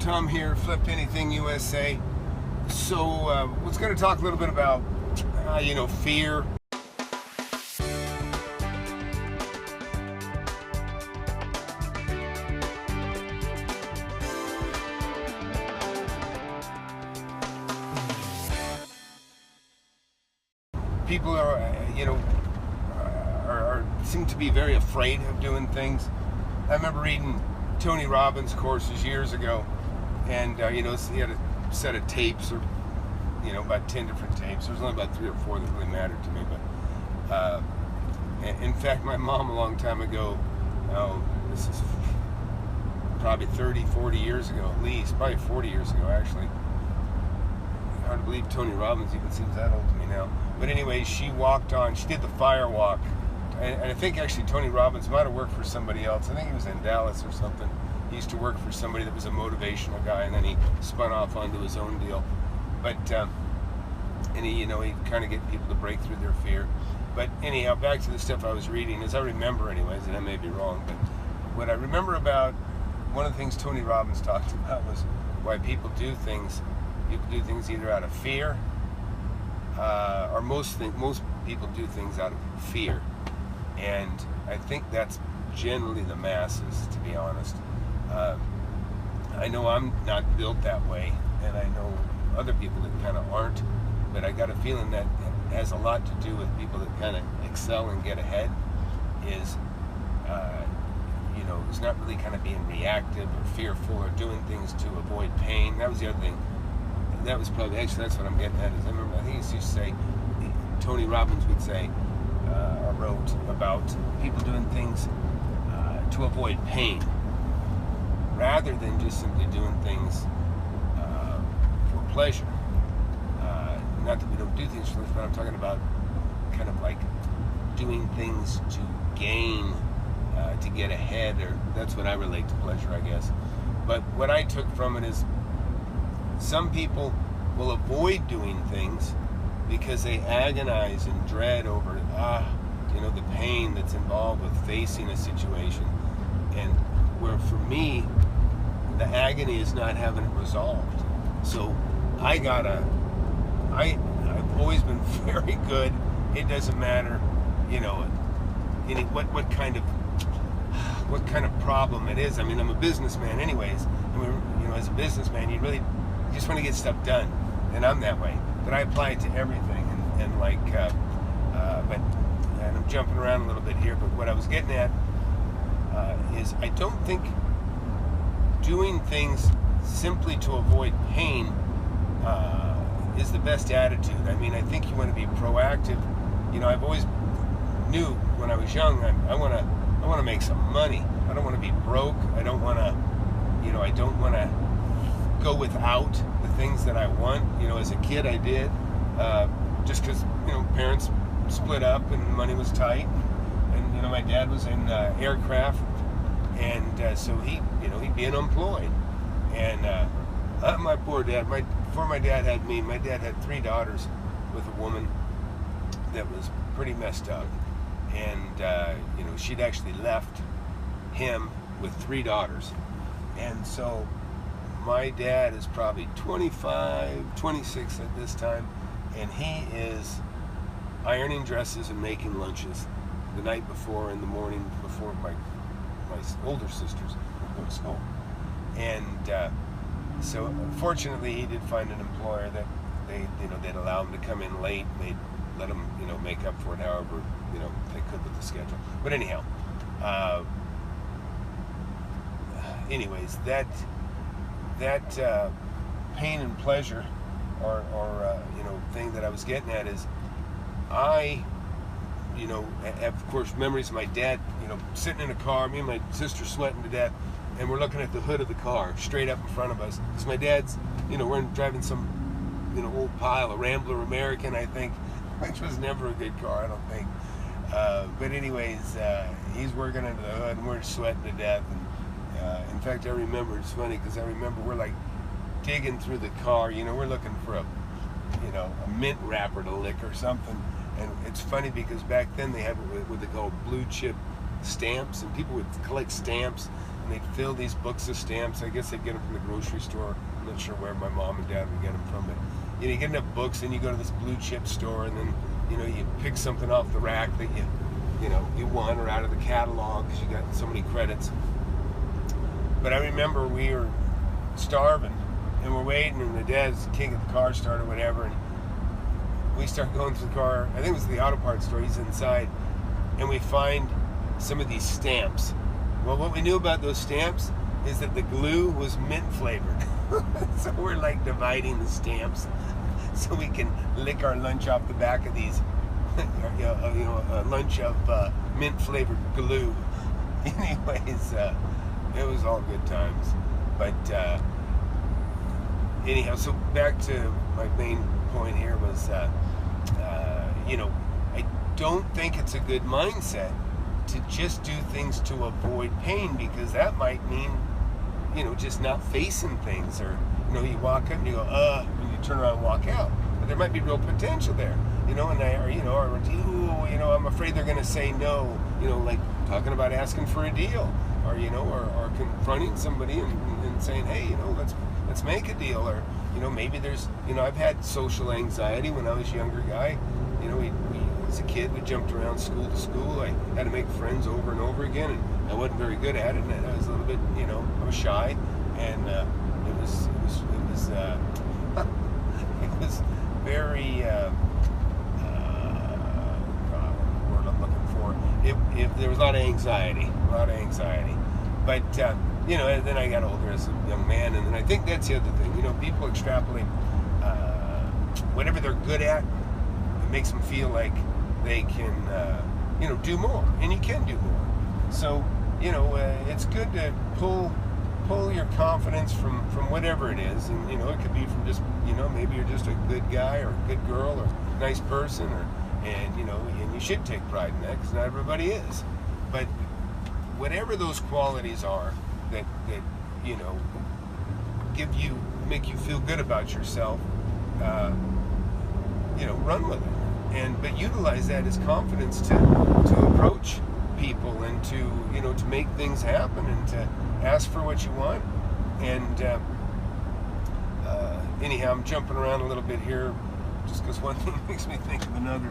Tom here, Flip Anything USA. So, was going to talk a little bit about, fear. People seem to be very afraid of doing things. I remember reading Tony Robbins' courses years ago, and he had a set of tapes, or about 10 different tapes. There's only about 3 or 4 that really mattered to me, but in fact, my mom a long time ago, this is probably 30, 40 years ago at least, probably 40 years ago actually. Hard to believe Tony Robbins even seems that old to me now. But anyway, she did the fire walk. And I think actually Tony Robbins might have worked for somebody else. I think he was in Dallas or something. He used to work for somebody that was a motivational guy, and then he spun off onto his own deal. But and he'd kind of get people to break through their fear. But anyhow, back to the stuff I was reading, as I remember anyways, and I may be wrong, but what I remember about one of the things Tony Robbins talked about was why people do things. People do things either out of fear, or most people do things out of fear. And I think that's generally the masses, to be honest. I know I'm not built that way, and I know other people that kind of aren't, but I got a feeling that it has a lot to do with people that kind of excel and get ahead, is it's not really kind of being reactive or fearful or doing things to avoid pain. That was the other thing. That was probably, actually that's what I'm getting at, is I think he used to say, Tony Robbins would say, or wrote about people doing things to avoid pain, rather than just simply doing things for pleasure. Not that we don't do things for pleasure, but I'm talking about kind of like doing things to gain, to get ahead, or that's what I relate to pleasure, I guess. But what I took from it is, some people will avoid doing things because they agonize and dread over the pain that's involved with facing a situation. And where for me, the agony is not having it resolved. So I've always been very good. It doesn't matter, what kind of problem it is. I mean, I'm a businessman anyways. And as a businessman, you just want to get stuff done, and I'm that way. But I apply it to everything, and I'm jumping around a little bit here. But what I was getting at is, I don't think doing things simply to avoid pain is the best attitude. I mean, I think you want to be proactive. I've always knew when I was young, I want to make some money. I don't want to be broke. I don't want to, go without the things that I want. As a kid I did, just because, parents split up and money was tight, and, my dad was in aircraft, and so he'd be unemployed. And my poor dad, before my dad had me, my dad had 3 daughters with a woman that was pretty messed up. And, she'd actually left him with 3 daughters. And so my dad is probably 25, 26 at this time, and he is ironing dresses and making lunches the night before, in the morning before my older sisters would go to school. And so fortunately he did find an employer that they'd allow him to come in late. They'd let him make up for it however they could with the schedule. But anyhow, anyways, that pain and pleasure or thing that I was getting at is, I have, of course, memories of my dad, sitting in a car, me and my sister sweating to death, and we're looking at the hood of the car straight up in front of us, because my dad's, we're driving some, old pile, a Rambler American, I think, which was never a good car, I don't think. But anyways, he's working under the hood, and we're sweating to death. And in fact, I remember, it's funny, because I remember we're like digging through the car, we're looking for a mint wrapper to lick or something. And it's funny because back then they had what they call blue chip stamps, and people would collect stamps, and and they'd fill these books of stamps. I guess they'd get them from the grocery store. I'm not sure where my mom and dad would get them from, but you get enough books, and you go to this blue chip store, and then you pick something off the rack that you want, or out of the catalog because you got so many credits. But I remember we were starving, and we're waiting, and the dad's king of the car started, whatever, and we start going through the car. I think it was the auto parts store. He's inside, and we find some of these stamps. Well, what we knew about those stamps is that the glue was mint flavored. So we're like dividing the stamps so we can lick our lunch off the back of these, a lunch of mint flavored glue. Anyways, it was all good times. But anyhow, so back to my main point here was, I don't think it's a good mindset to just do things to avoid pain, because that might mean, just not facing things, or, you walk up and you go, and you turn around and walk out. But there might be real potential there, I'm afraid they're going to say no, like talking about asking for a deal, or confronting somebody and saying, hey, let's make a deal, or, maybe there's, I've had social anxiety when I was a younger guy. We as a kid, we jumped around school to school. I had to make friends over and over again, and I wasn't very good at it. And I was a little bit, I was shy, and it was very, word I'm looking for. There was a lot of anxiety, But then I got older as a young man, and then I think that's the other thing. People extrapolate whatever they're good at. It makes them feel like they can, do more, and you can do more. So, it's good to pull your confidence from whatever it is, and it could be from just, maybe you're just a good guy or a good girl or a nice person, and you should take pride in that, because not everybody is. But whatever those qualities are that make you feel good about yourself, run with it. But utilize that as confidence to approach people, and to make things happen, and to ask for what you want. And anyhow, I'm jumping around a little bit here, just because one thing makes me think of another.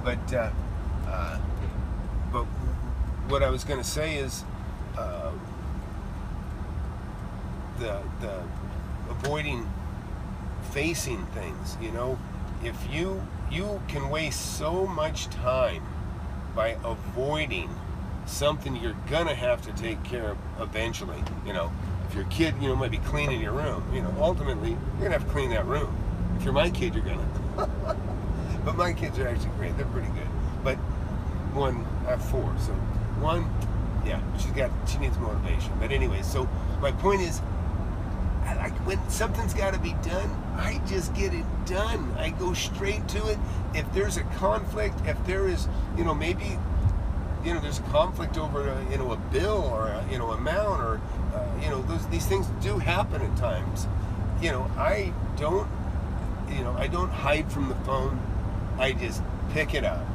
But what I was going to say is the avoiding facing things. If you can waste so much time by avoiding something you're gonna have to take care of eventually. If your kid, might be cleaning your room, ultimately you're gonna have to clean that room. If you're my kid, you're gonna. But my kids are actually great; they're pretty good. But I have 4, so one, yeah, she needs motivation. But anyway, so my point is, when something's got to be done, I just get it done. I go straight to it. If there's a conflict, if there is, maybe, there's a conflict over, a bill, or amount, or, these things do happen at times. I don't hide from the phone. I just pick it up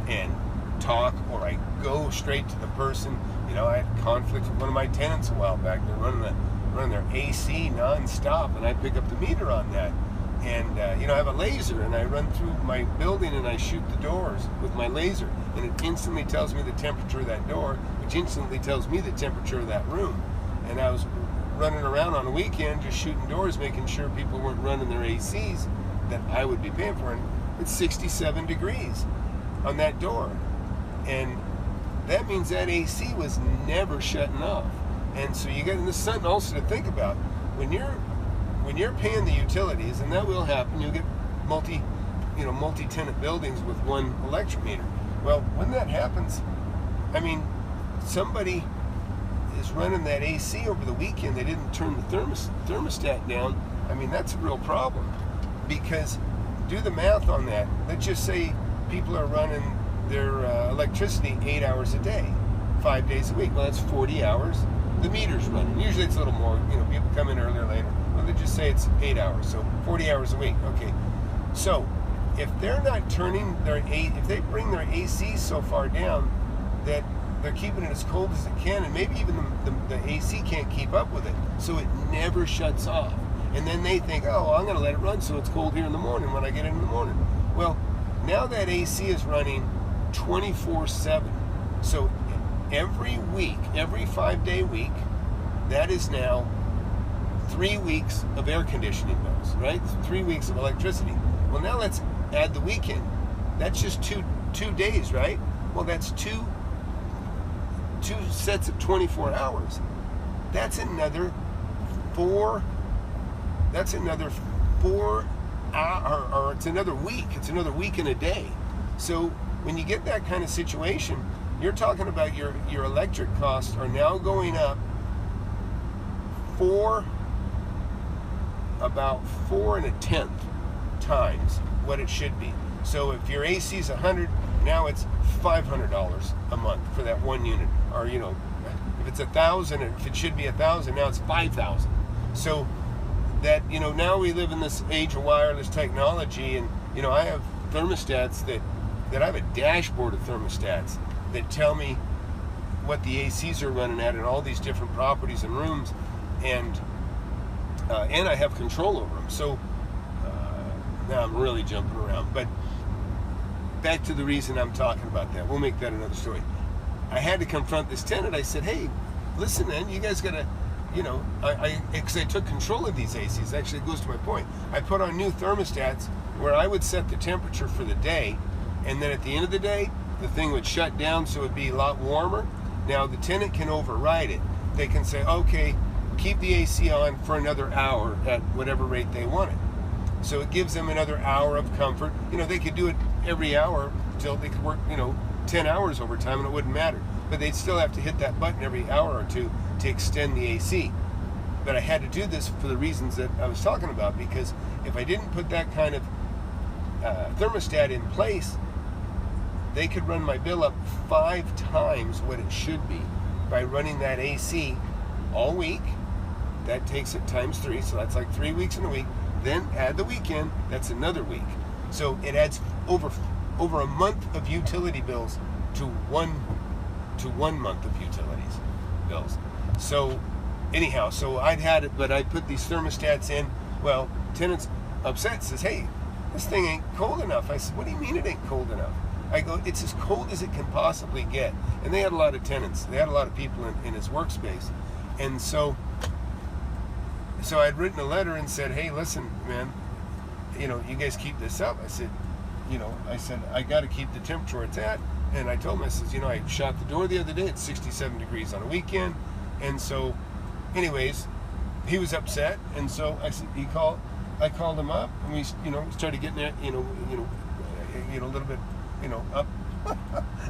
and talk, or I go straight to the person. I had conflict with one of my tenants a while back. They're running their AC non-stop, and I pick up the meter on that. And I have a laser, and I run through my building and I shoot the doors with my laser, and it instantly tells me the temperature of that door, which instantly tells me the temperature of that room. And I was running around on a weekend just shooting doors, making sure people weren't running their ACs that I would be paying for, and it's 67 degrees on that door, and that means that AC was never shutting off. And so you got, and this is something also to think about when you're paying the utilities, and that will happen. You'll get multi-tenant buildings with one electric meter. Well, when that happens, somebody is running that AC over the weekend. They didn't turn the thermostat down. That's a real problem, because do the math on that. Let's just say people are running their electricity 8 hours a day, 5 days a week. Well, that's 40 hours. The meter's running. Usually it's a little more, people come in earlier or later. Well, they just say it's 8 hours, so 40 hours a week. Okay. So if they're not turning if they bring their AC so far down that they're keeping it as cold as it can, and maybe even the AC can't keep up with it, so it never shuts off. And then they think, oh, I'm going to let it run so it's cold here in the morning when I get in the morning. Well, now that AC is running 24/7. So every week, every 5-day week, that is now 3 weeks of air conditioning bills, right? 3 weeks of electricity. Well, now let's add the weekend. That's just two days, right? Well, that's two sets of 24 hours. That's another 4. That's another 4 hours, or it's another week. It's another week and a day. So when you get that kind of situation, you're talking about your electric costs are now going up about 4 1/10 times what it should be. So if your AC is $100, now it's $500 a month for that one unit. Or, you know, if it's 1,000, if it should be 1,000, now it's 5,000. So that, you know, now we live in this age of wireless technology, and, you know, I have thermostats that I have a dashboard of thermostats that tell me what the ACs are running at in all these different properties and rooms, and I have control over them. So now I'm really jumping around, but back to the reason I'm talking about that. We'll make that another story. I had to confront this tenant. I said, hey, listen, man, you guys gotta, you know, because I took control of these ACs. Actually, it goes to my point. I put on new thermostats where I would set the temperature for the day, and then at the end of the day, the thing would shut down, so it'd be a lot warmer. Now the tenant can override it. They can say, okay, keep the AC on for another hour at whatever rate they want it. So it gives them another hour of comfort. You know, they could do it every hour till they could work, you know, 10 hours overtime, and it wouldn't matter. But they'd still have to hit that button every hour or two to extend the AC. But I had to do this for the reasons that I was talking about, because if I didn't put that kind of thermostat in place, they could run my bill up 5 times what it should be by running that AC all week. That takes it times 3, so that's like 3 weeks in a week. Then add the weekend, that's another week. So it adds over a month of utility bills to one month of utilities bills. So anyhow, so I'd had it, but I put these thermostats in. Well, tenant's upset, says, hey, this thing ain't cold enough. I said, what do you mean it ain't cold enough? I go, it's as cold as it can possibly get. And they had a lot of tenants. They had a lot of people in his workspace. And so I'd written a letter and said, hey, listen, man, you know, you guys keep this up. I said, I got to keep the temperature it's at. And I told him, I said, you know, I shot the door the other day at 67 degrees on a weekend. And so, anyways, he was upset. And so I said, I called him up, and we, you know, started getting that, you know, a little bit, you know, up,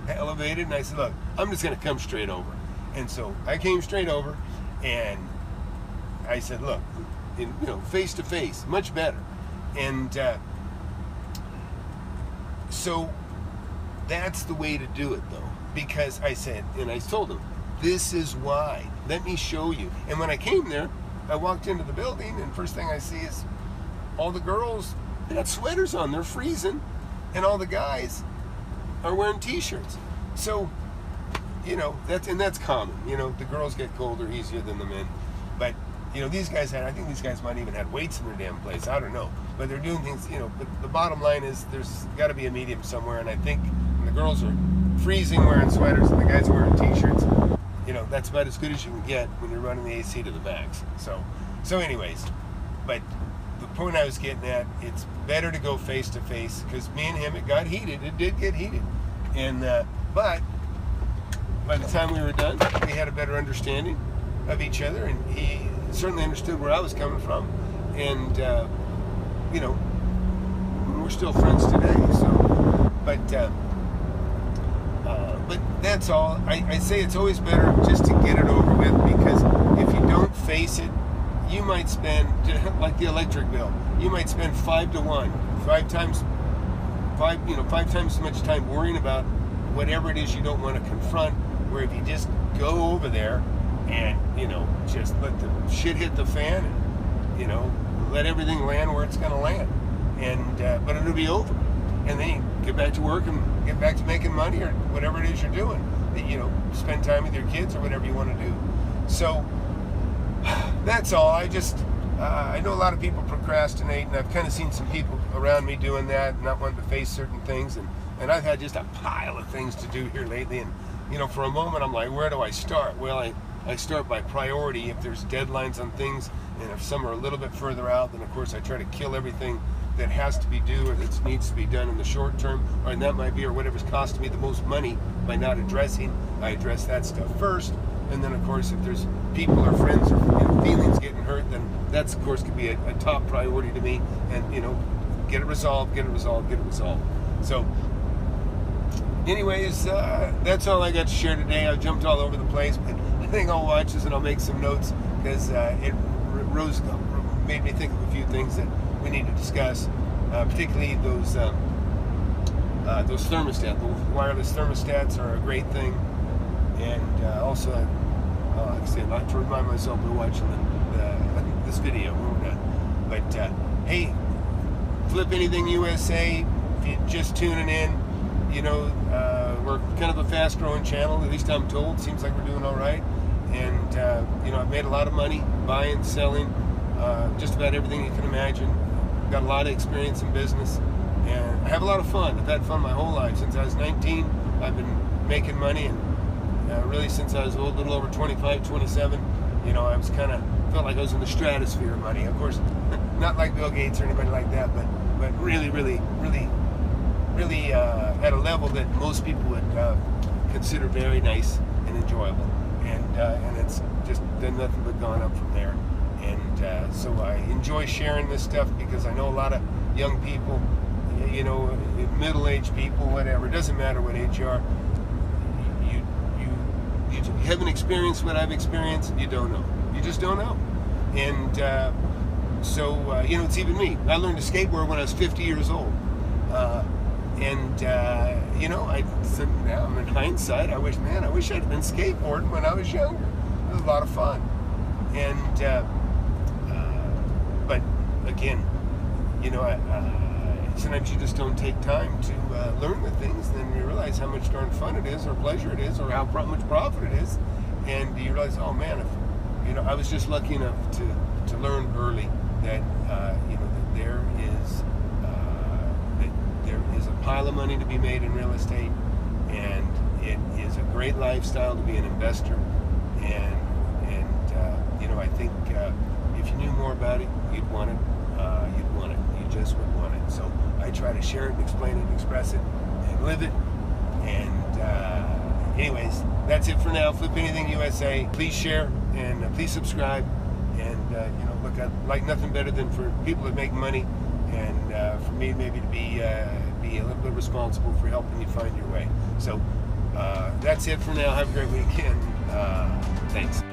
elevated. And I said, look, I'm just going to come straight over. And so I came straight over, and I said, look, you know, face to face, much better. And so that's the way to do it, though, because I said, and I told him, this is why. Let me show you. And when I came there, I walked into the building, and first thing I see is all the girls, they got sweaters on, they're freezing, and all the guys are wearing t-shirts. So, you know, that's common. You know, the girls get colder easier than the men. But, you know, I think these guys might even have weights in their damn place. I don't know. But they're doing things, you know, but the bottom line is there's got to be a medium somewhere. And I think when the girls are freezing wearing sweaters and the guys are wearing t-shirts, you know, that's about as good as you can get when you're running the AC to the max. So anyways, but the point I was getting at, it's better to go face to face, because me and him, it got heated. It did get heated. And, but by the time we were done, we had a better understanding of each other, and he certainly understood where I was coming from. And, you know, we're still friends today. So, but that's all. I say it's always better just to get it over with, because if you don't face it, you might spend, like the electric bill, you might spend 5 to 1, 5 times as much time worrying about whatever it is you don't want to confront, where if you just go over there and, you know, just let the shit hit the fan, and, you know, let everything land where it's going to land, and but it'll be over, and then you get back to work and get back to making money or whatever it is you're doing. spend time with your kids or whatever you want to do. So that's all. I know a lot of people procrastinate, and I've kind of seen some people around me doing that, not wanting to face certain things, and I've had just a pile of things to do here lately, and for a moment I'm like, where do I start? Well, I start by priority. If there's deadlines on things, and if some are a little bit further out, then of course I try to kill everything that has to be due or that needs to be done in the short term, and that might be, or whatever's costing me the most money by not addressing, I address that stuff first. And then of course if there's people or friends or feelings getting hurt, then that's of course could be a top priority to me, and get it resolved. So anyways, that's all I got to share today. I jumped all over the place, but I think I'll watch this and I'll make some notes, because it made me think of a few things that we need to discuss, particularly those thermostats. The wireless thermostats are a great thing, and also, like I said, I have to remind myself we're watching this video when we're done. But hey, Flip Anything USA, if you're just tuning in, we're kind of a fast-growing channel, at least I'm told. Seems like we're doing all right, and I've made a lot of money buying, selling, just about everything you can imagine. Got a lot of experience in business, and I have a lot of fun. I've had fun my whole life. Since I was 19, I've been making money, and really since I was a little over 25, 27, I was felt like I was in the stratosphere of money. Of course, not like Bill Gates or anybody like that, but really at a level that most people would consider very nice and enjoyable, and it's just done nothing but gone up from there. And so I enjoy sharing this stuff, because I know a lot of young people, middle-aged people, whatever, it doesn't matter what age you are, you haven't experienced what I've experienced, you don't know. You just don't know. And so it's even me. I learned to skateboard when I was 50 years old. I said, now in hindsight, I wish I'd have been skateboarding when I was younger. It was a lot of fun. And but again, sometimes you just don't take time to learn the things, and then you realize how much darn fun it is, or pleasure it is, or how much profit it is, and you realize, oh man, if I was just lucky enough to learn early that that there is a pile of money to be made in real estate, and it is a great lifestyle to be an investor, and I think if you knew more about it, you'd want it. You just would want it. So I try to share it, and explain it, and express it, and live it. And anyways, that's it for now. Flip Anything USA. Please share, and please subscribe. And look, I'd like nothing better than for people that make money, and for me maybe to be a little bit responsible for helping you find your way. So that's it for now. Have a great weekend. Thanks.